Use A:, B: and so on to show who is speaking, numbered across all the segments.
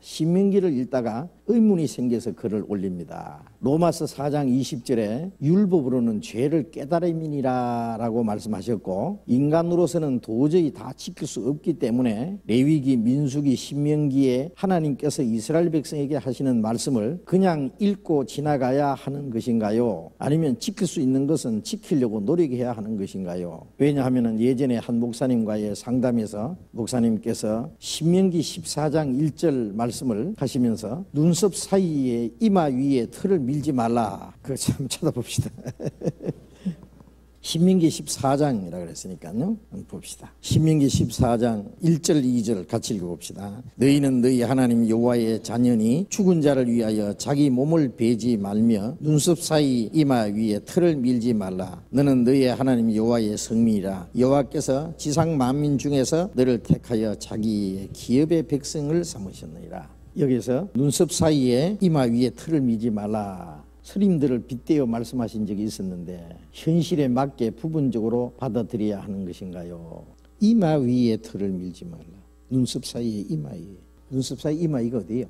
A: 신명기를 읽다가 의문이 생겨서 글을 올립니다. 로마서 4장 20절에 율법으로는 죄를 깨달음이니라 라고 말씀하셨고, 인간으로서는 도저히 다 지킬 수 없기 때문에 레위기, 민수기, 신명기에 하나님께서 이스라엘 백성에게 하시는 말씀을 그냥 읽고 지나가야 하는 것인가요? 아니면 지킬 수 있는 것은 지키려고 노력해야 하는 것인가요? 왜냐하면 예전에 한 목사님과의 상담에서 목사님께서 신명기 14장 1절 말씀을 하시면서 눈썹 사이에 이마 위에 털을 밀지 말라. 그거 참 쳐다봅시다. 신명기 14장이라고 그랬으니까요. 한번 봅시다. 신명기 14장 1절 2절 같이 읽어봅시다. 너희는 너희 하나님 여호와의 자녀니 죽은 자를 위하여 자기 몸을 베지 말며 눈썹 사이 이마 위에 털을 밀지 말라. 너는 너희의 하나님 여호와의 성민이라. 여호와께서 지상 만민 중에서 너를 택하여 자기의 기업의 백성을 삼으셨느니라. 여기서 눈썹 사이에 이마 위에 털을 밀지 말라. 스님들을 빗대어 말씀하신 적이 있었는데 현실에 맞게 부분적으로 받아들여야 하는 것인가요? 이마 위에 털을 밀지 말라. 눈썹 사이에 이마 위에. 눈썹 사이 이마 이거 어디예요?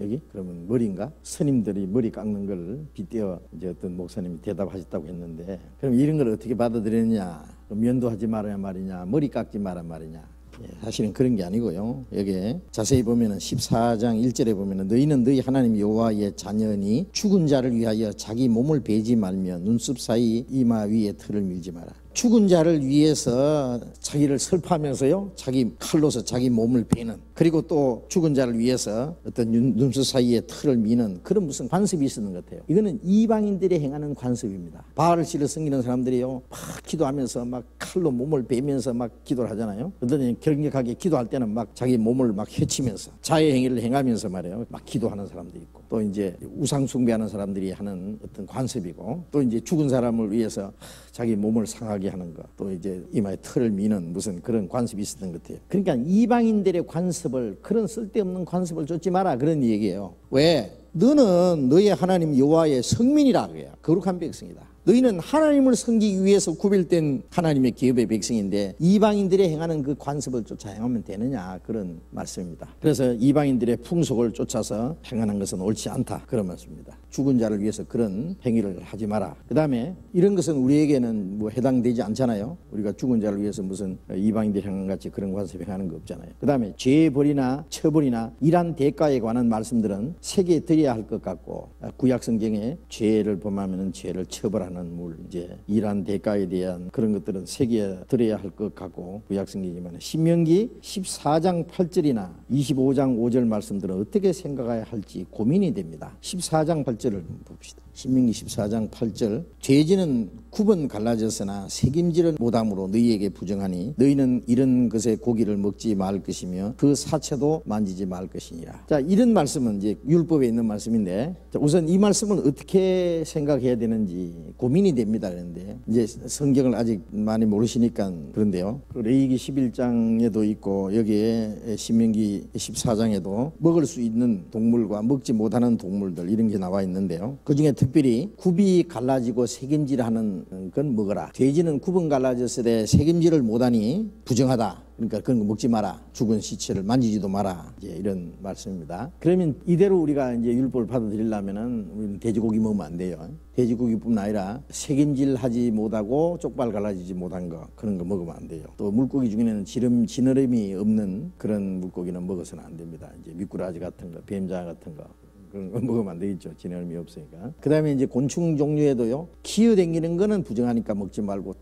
A: 여기? 그러면 머리인가? 스님들이 머리 깎는 걸 빗대어 이제 어떤 목사님이 대답하셨다고 했는데, 그럼 이런 걸 어떻게 받아들였냐? 면도하지 말아야 말이냐? 머리 깎지 말아 말이냐? 사실은 그런 게 아니고요. 여기에 자세히 보면은 14장 1절에 보면은 너희는 너희 하나님 여호와의 자녀니 죽은 자를 위하여 자기 몸을 베지 말며 눈썹 사이 이마 위에 털을 밀지 마라. 죽은 자를 위해서 자기를 슬퍼하면서요, 자기 칼로서 자기 몸을 베는, 그리고 또 죽은 자를 위해서 어떤 눈썹 사이에 털을 미는 그런 무슨 관습이 있었는 것 같아요. 이거는 이방인들이 행하는 관습입니다. 바알 신을 섬기는 사람들이요, 막 기도하면서 막 칼로 몸을 베면서 막 기도를 하잖아요. 그러더니 격렬하게 기도할 때는 막 자기 몸을 막 헤치면서 자해 행위를 행하면서 말이에요, 막 기도하는 사람도 있고, 또 이제 우상 숭배하는 사람들이 하는 어떤 관습이고, 또 이제 죽은 사람을 위해서 자기 몸을 상하게 하는 것, 또 이제 이마에 털을 미는 무슨 그런 관습이 있었던 것 같아요. 그러니까 이방인들의 관습을, 그런 쓸데없는 관습을 쫓지 마라, 그런 얘기예요. 왜? 너는 너의 하나님 여호와의 성민이라 그래요. 거룩한 백성이다. 너희는 하나님을 섬기기 위해서 구별된 하나님의 기업의 백성인데 이방인들이 행하는 그 관습을 쫓아 행하면 되느냐, 그런 말씀입니다. 그래서 이방인들의 풍속을 쫓아서 행하는 것은 옳지 않다, 그런 말씀입니다. 죽은 자를 위해서 그런 행위를 하지 마라. 그 다음에 이런 것은 우리에게는 뭐 해당되지 않잖아요. 우리가 죽은 자를 위해서 무슨 이방인들이 행하는 같이 그런 관습 행하는 거 없잖아요. 그 다음에 죄벌이나 처벌이나 일한 대가에 관한 말씀들은 새겨 드려야 할 것 같고, 구약 성경에 죄를 범하면 죄를 처벌하는 물, 이제 일한 대가에 대한 그런 것들은 새겨 드려야 할 것 같고 구약 성경이지만, 신명기 14장 8절이나 25장 5절 말씀들은 어떻게 생각해야 할지 고민이 됩니다. 14장 8절을 봅시다. 신명기 14장 8절. 죄지는 9번 갈라졌으나 책임지를 못함으로 너희에게 부정하니 너희는 이런 것의 고기를 먹지 말 것이며 그 사체도 만지지 말 것이니라. 자, 이런 말씀은 이제 율법에 있는 말씀인데, 우선 이 말씀을 어떻게 생각해야 되는지 고민이 됩니다. 그런데 이제 성경을 아직 많이 모르시니까 그런데요. 레위기 11장에도 있고 여기에 신명기 14장에도 먹을 수 있는 동물과 먹지 못하는 동물들, 이런 게 나와 있는데요. 그중에 특별히 굽이 갈라지고 색임질하는 건 먹어라. 돼지는 굽은 갈라졌을 때 색임질을 못하니 부정하다. 그러니까 그런 거 먹지 마라. 죽은 시체를 만지지도 마라. 이제 이런 말씀입니다. 그러면 이대로 우리가 이제 율법을 받아들이려면은 우리는 돼지고기 먹으면 안 돼요. 돼지고기뿐 아니라 색임질하지 못하고 쪽발 갈라지지 못한 거, 그런 거 먹으면 안 돼요. 또 물고기 중에는 지느러미 없는 그런 물고기는 먹어서는 안 됩니다. 이제 미꾸라지 같은 거, 뱀자 같은 거, 그런 거 먹으면 안 되겠죠. 지느러미 없으니까. 그 다음에 이제 곤충 종류에도요, 기어다니는 거는 부정하니까 먹지 말고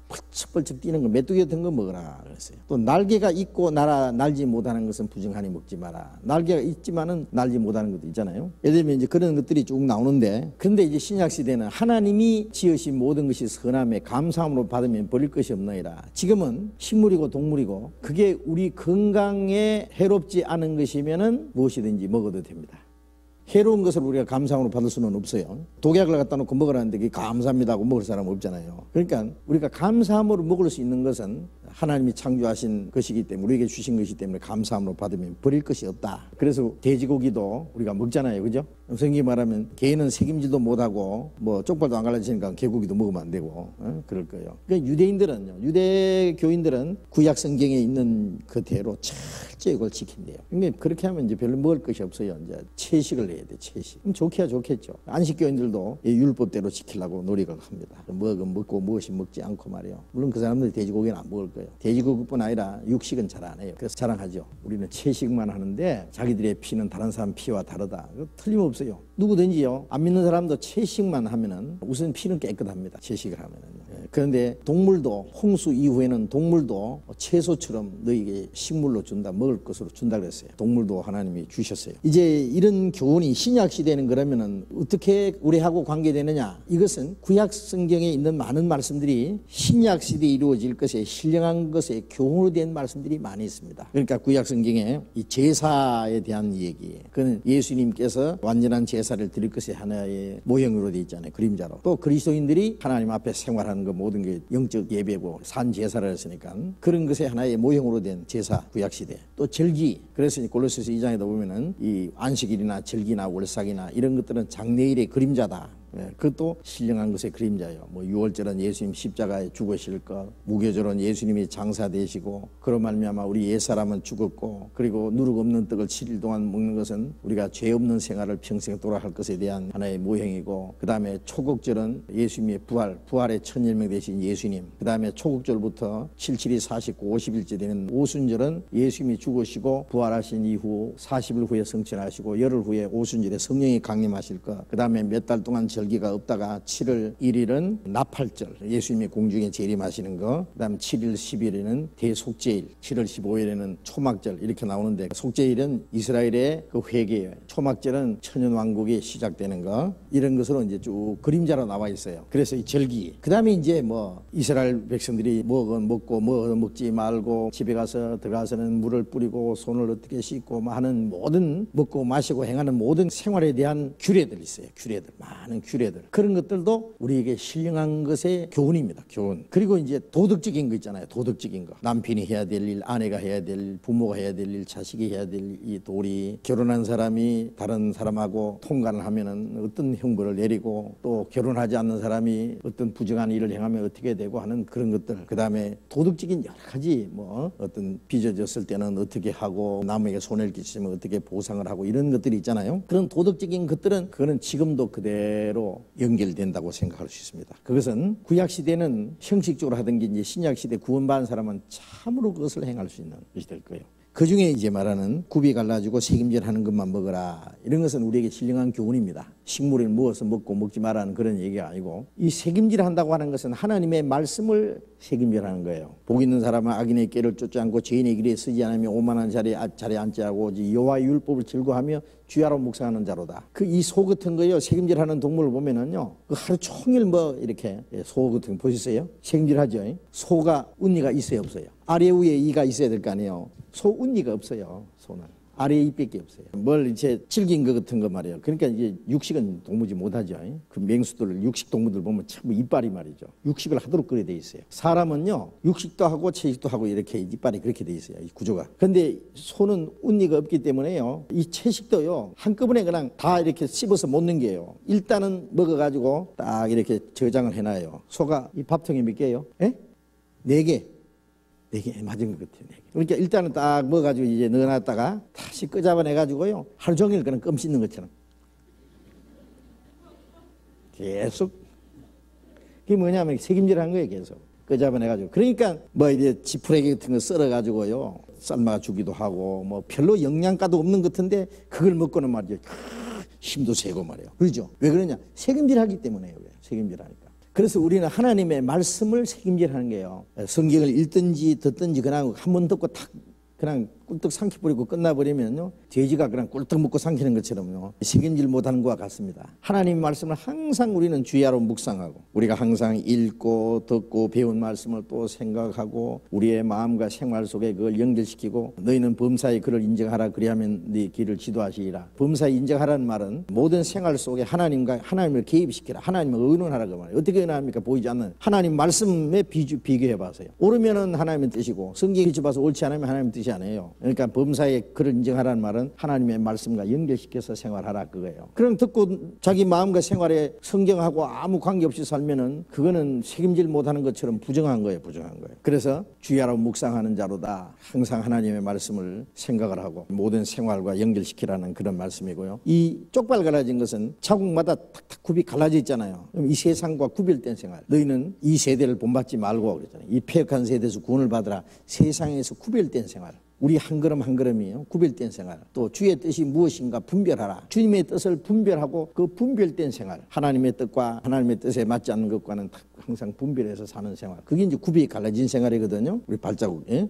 A: 펄쩍펄쩍 뛰는 거, 메뚜기 같은 거 먹어라 그랬어요. 또 날개가 있고 날지 못하는 것은 부정하니 먹지 마라. 날개가 있지만은 날지 못하는 것도 있잖아요. 예를 들면 이제 그런 것들이 쭉 나오는데, 그런데 이제 신약 시대는 하나님이 지으신 모든 것이 선함에 감사함으로 받으면 버릴 것이 없나이다. 지금은 식물이고 동물이고 그게 우리 건강에 해롭지 않은 것이면은 무엇이든지 먹어도 됩니다. 해로운 것을 우리가 감사함으로 받을 수는 없어요. 독약을 갖다 놓고 먹으라는데 그게 감사합니다 하고 먹을 사람은 없잖아요. 그러니까 우리가 감사함으로 먹을 수 있는 것은 하나님이 창조하신 것이기 때문에, 우리에게 주신 것이기 때문에 감사함으로 받으면 버릴 것이 없다. 그래서 돼지고기도 우리가 먹잖아요. 그죠? 성경이 말하면 개는 색임질도 못하고 뭐 쪽발도 안 갈라지니까 개고기도 먹으면 안 되고 그럴 거예요. 그러니까 유대교인들은 구약 성경에 있는 그대로 잘 철저히 그걸 지킨대요. 근데 그렇게 하면 이제 별로 먹을 것이 없어요. 이제 채식을 해야 돼. 채식. 그럼 좋게야 좋겠죠. 안식교인들도 이 율법대로 지키려고 노력을 합니다. 먹으면 먹고 무엇이 먹지 않고 말이에요. 물론 그 사람들이 돼지고기는 안 먹을 거예요. 돼지고기뿐 아니라 육식은 잘 안 해요. 그래서 자랑하죠. 우리는 채식만 하는데 자기들의 피는 다른 사람 피와 다르다. 틀림없어요. 누구든지요. 안 믿는 사람도 채식만 하면은 우선 피는 깨끗합니다. 채식을 하면은요. 그런데 동물도 홍수 이후에는 동물도 채소처럼 너에게 식물로 준다, 먹을 것으로 준다 그랬어요. 동물도 하나님이 주셨어요. 이제 이런 교훈이 신약 시대는 그러면은 어떻게 우리하고 관계되느냐? 이것은 구약 성경에 있는 많은 말씀들이 신약 시대에 이루어질 것에 신령한 것에 교훈으로 된 말씀들이 많이 있습니다. 그러니까 구약 성경에 이 제사에 대한 얘기, 그건 예수님께서 완전한 제사를 드릴 것의 하나의 모형으로 되어 있잖아요. 그림자로. 또 그리스도인들이 하나님 앞에 생활하는 거 모든 게 영적 예배고 산 제사를 했으니까 그런 것의 하나의 모형으로 된 제사, 구약시대. 또 절기. 그래서 골로새서 2장에도 보면은 이 안식일이나 절기나 월삭이나 이런 것들은 장래일의 그림자다. 그것도 신령한 것의 그림자예요. 뭐 유월절은 예수님 십자가에 죽으실 것, 무교절은 예수님이 장사되시고, 그로 말미암아 우리 옛사람은 죽었고, 그리고 누룩 없는 떡을 7일 동안 먹는 것은 우리가 죄 없는 생활을 평생 돌아갈 것에 대한 하나의 모형이고, 그 다음에 초국절은 예수님의 부활의 천일명 되신 예수님, 그 다음에 초국절부터 77이 49, 50일째 되는 오순절은 예수님이 죽으시고 부활하신 이후 40일 후에 성천하시고 열흘 후에 오순절에 성령이 강림하실 것, 그 다음에 몇 달 동안 절기가 없다가 7월 1일은 나팔절, 예수님이 공중에 재림하시는 거, 그 다음 7일 10일에는 대속죄일, 7월 15일에는 초막절 이렇게 나오는데, 속죄일은 이스라엘의 그 회개예요. 초막절은 천연왕국이 시작되는 거, 이런 것으로 이제 쭉 그림자로 나와 있어요. 그래서 이 절기, 그 다음에 이제 뭐 이스라엘 백성들이 뭐 먹고 뭐 먹지 말고 집에 가서 들어가서는 물을 뿌리고 손을 어떻게 씻고 뭐 하는 모든 먹고 마시고 행하는 모든 생활에 대한 규례들이 있어요. 규례들, 많은 규례들, 그런 것들도 우리에게 신령한 것의 교훈입니다. 교훈. 그리고 이제 도덕적인 거 있잖아요. 도덕적인 거. 남편이 해야 될 일, 아내가 해야 될 일, 부모가 해야 될 일, 자식이 해야 될 이 도리. 결혼한 사람이 다른 사람하고 통관을 하면은 어떤 형벌을 내리고, 또 결혼하지 않는 사람이 어떤 부정한 일을 행하면 어떻게 되고 하는 그런 것들. 그 다음에 도덕적인 여러 가지 뭐 어떤 빚어졌을 때는 어떻게 하고, 남에게 손해를 끼치면 어떻게 보상을 하고, 이런 것들이 있잖아요. 그런 도덕적인 것들은 그거는 지금도 그대로 연결된다고 생각할 수 있습니다. 그것은 구약시대는 형식적으로 하던 게 이제 신약시대 구원받은 사람은 참으로 그것을 행할 수 있는 것이 될 거예요. 그 중에 이제 말하는 굽이 갈라지고 색임질 하는 것만 먹어라, 이런 것은 우리에게 신령한 교훈입니다. 식물을 무어서 먹고 먹지 말라는 그런 얘기가 아니고, 이 색임질 한다고 하는 것은 하나님의 말씀을 색임질하는 거예요. 복 있는 사람은 악인의 길을 쫓지 않고 죄인의 길에 서지 않으며 오만한 자리에 앉지 않고 여호와의 율법을 즐거워하며 주야로 묵상하는 자로다. 그 이 소 같은 거요, 색임질하는 동물을 보면은요, 그 하루 종일 뭐 이렇게 소 같은 거 보셨어요? 색임질하죠. 소가 운니가 있어요, 없어요? 아래 위에 이가 있어야 될 거 아니에요. 소 운니가 없어요. 소는 아래에 입밖에 없어요. 뭘 이제 질긴 것 같은 거 말이에요. 그러니까 이제 육식은 도무지 못하죠. 그 맹수들, 육식 동물들 보면 참 이빨이 말이죠, 육식을 하도록 그래 돼 있어요. 사람은요, 육식도 하고 채식도 하고 이렇게 이빨이 그렇게 돼 있어요, 이 구조가. 근데 소는 운니가 없기 때문에요, 이 채식도요 한꺼번에 그냥 다 이렇게 씹어서 못 넘겨요. 일단은 먹어가지고 딱 이렇게 저장을 해놔요. 소가 이 밥통에 몇 개예요? 예? 4개. 4개 맞은 것 같아요. 4개. 그러니까 일단은 딱 먹어가지고 이제 넣어놨다가 다시 끄잡아내가지고요, 하루 종일 그냥 껌 씹는 것처럼 계속. 그게 뭐냐면 색임질한 거예요. 계속 끄잡아내가지고. 그러니까 뭐 이제 지푸레기 같은 거 썰어가지고요 삶아 주기도 하고, 뭐 별로 영양가도 없는 것 같은데 그걸 먹고는 말이죠, 힘도 세고 말이에요. 그렇죠? 왜 그러냐? 색임질하기 때문에요. 왜? 색임질하니까. 그래서 우리는 하나님의 말씀을 책임질하는 거예요. 성경을 읽든지 듣든지 그냥 한 번 듣고 탁 그냥 꿀떡 삼켜버리고 끝나버리면요, 돼지가 그냥 꿀떡 먹고 삼키는 것처럼요, 책임질 못하는 것과 같습니다. 하나님의 말씀을 항상 우리는 주야로 묵상하고, 우리가 항상 읽고 듣고 배운 말씀을 또 생각하고 우리의 마음과 생활 속에 그걸 연결시키고, 너희는 범사에 그를 인정하라, 그리하면 네 길을 지도하시리라. 범사에 인정하라는 말은 모든 생활 속에 하나님을 개입시키라, 하나님을 의논하라고 말해요. 어떻게 의논합니까? 보이지 않는 하나님 말씀에 비교해봐서요. 옳으면은 하나님의 뜻이고, 성경에 비춰봐서 옳지 않으면 하나님의 뜻이 아니에요. 그러니까 범사에 그를 인정하라는 말은 하나님의 말씀과 연결시켜서 생활하라 그거예요. 그럼 듣고 자기 마음과 생활에 성경하고 아무 관계없이 살면은 그거는 책임질 못하는 것처럼 부정한 거예요. 부정한 거예요. 그래서 주야로 묵상하는 자로다. 항상 하나님의 말씀을 생각을 하고 모든 생활과 연결시키라는 그런 말씀이고요. 이 쪽발 갈라진 것은 자국마다 탁탁 굽이 갈라져 있잖아요. 그럼 이 세상과 구별된 생활. 너희는 이 세대를 본받지 말고 그랬잖아요. 이 패역한 세대에서 구원을 받으라. 세상에서 구별된 생활. 우리 한 걸음 한 걸음이요. 구별된 생활. 또 주의 뜻이 무엇인가 분별하라. 주님의 뜻을 분별하고 그 분별된 생활. 하나님의 뜻과 하나님의 뜻에 맞지 않는 것과는 항상 분별해서 사는 생활. 그게 이제 굽이 갈라진 생활이거든요. 우리 발자국. 예?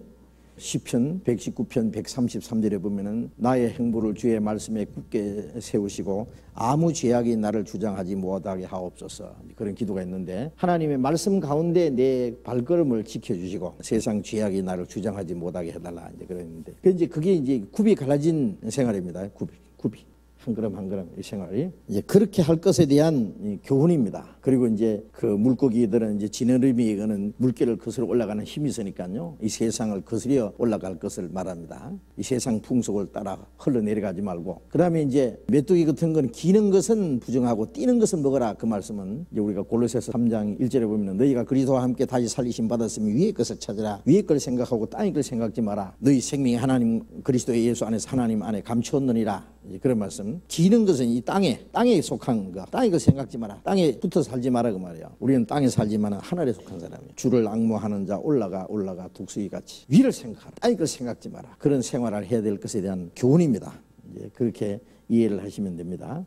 A: 시편 119편 133절에 보면은 나의 행보를 주의 말씀에 굳게 세우시고 아무 죄악이 나를 주장하지 못하게 하옵소서. 그런 기도가 있는데 하나님의 말씀 가운데 내 발걸음을 지켜주시고 세상 죄악이 나를 주장하지 못하게 해달라 이제 그랬는데 그게 이제 굽이 갈라진 생활입니다. 굽이. 한 걸음 한 걸음 이 생활이 이제 그렇게 할 것에 대한 교훈입니다. 그리고 이제 그 물고기들은 이제 지느러미 이거는 물결을 거슬러 올라가는 힘이 있으니까요. 이 세상을 거스려 올라갈 것을 말합니다. 이 세상 풍속을 따라 흘러내려가지 말고. 그다음에 이제 메뚜기 같은 건 기는 것은 부정하고 뛰는 것은 먹어라. 그 말씀은 이제 우리가 골로새서 3장 1절에 보면 너희가 그리스도와 함께 다시 살리심 받았으면 위의 것을 찾으라. 위의 걸 생각하고 땅의 걸 생각지 마라. 너희 생명이 하나님 그리스도의 예수 안에서 하나님 안에 감추었느니라. 그런 말씀. 기는 것은 이 땅에 속한 거. 땅의 걸 생각지 마라. 땅에 붙어 살지 마라 그 말이야. 우리는 땅에 살지만 하늘에 속한 사람이에요. 주를 앙모하는 자 올라가 독수리 같이 위를 생각하라. 땅의 걸 생각지 마라. 그런 생활을 해야 될 것에 대한 교훈입니다. 이제 그렇게 이해를 하시면 됩니다.